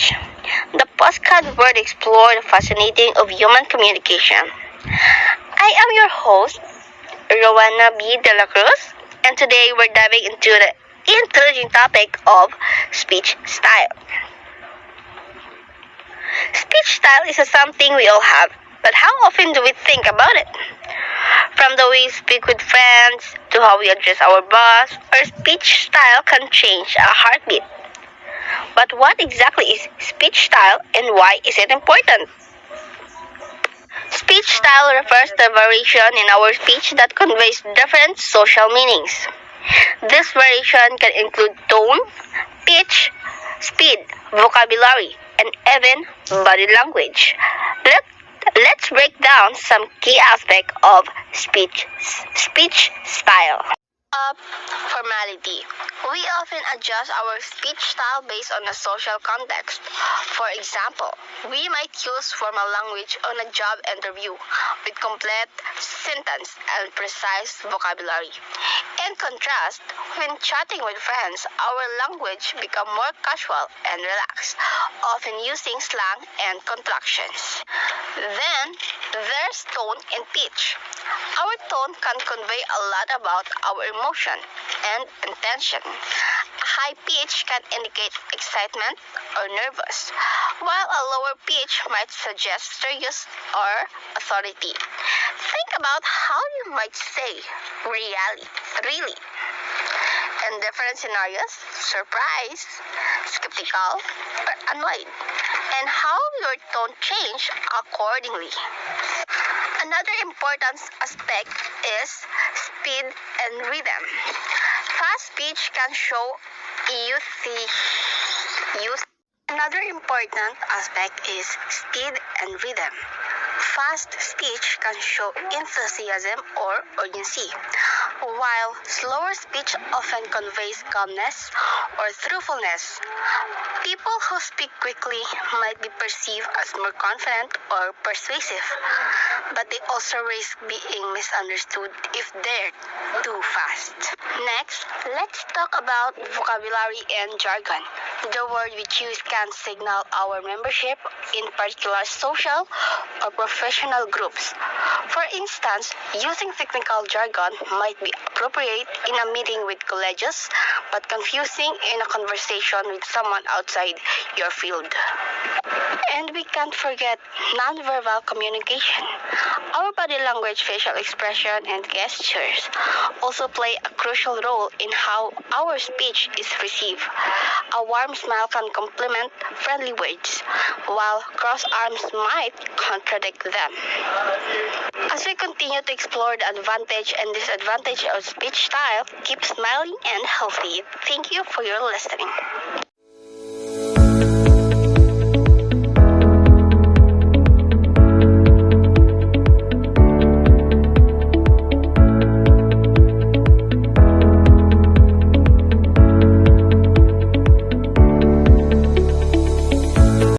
Language. The postcard would explore the fascinating of human communication. I am your host, Rowena B. De La Cruz, and today we're diving into the intriguing topic of speech style. Speech style is something we all have, but how often do we think about it? From the way we speak with friends to how we address our boss, our speech style can change a heartbeat. But what exactly is speech style and why is it important? Speech style refers to a variation in our speech that conveys different social meanings. This variation can include tone, pitch, speed, vocabulary, and even body language. Let's break down some key aspects of speech style. Formality. We often adjust our speech style based on a social context. For example, we might use formal language on a job interview with complete sentence and precise vocabulary. In contrast, when chatting with friends, our language becomes more casual and relaxed, often using slang and contractions. Then, there's tone and pitch. Our tone can convey a lot about our emotion and intention. A high pitch can indicate excitement or nervous, while a lower pitch might suggest serious or authority. Think about how you might say really. In different scenarios, surprised, skeptical, or annoyed, and how your tone change accordingly. Another important aspect is speed and rhythm. Fast speech can show youth. Another important aspect is speed and rhythm. Fast speech can show enthusiasm or urgency, while slower speech often conveys calmness or truthfulness. People who speak quickly might be perceived as more confident or persuasive, but they also risk being misunderstood if they're too fast. Next, let's talk about vocabulary and jargon. The word we choose can signal our membership in particular social or professional groups. For instance, using technical jargon might be appropriate in a meeting with colleagues, but confusing in a conversation with someone outside your field. And we can't forget nonverbal communication. Our body language, facial expression, and gestures also play a crucial role in how our speech is received. A warm smile can complement friendly words, while crossed arms might contradict them. As we continue to explore the advantage and disadvantage of speech style, keep smiling and healthy. Thank you for your listening.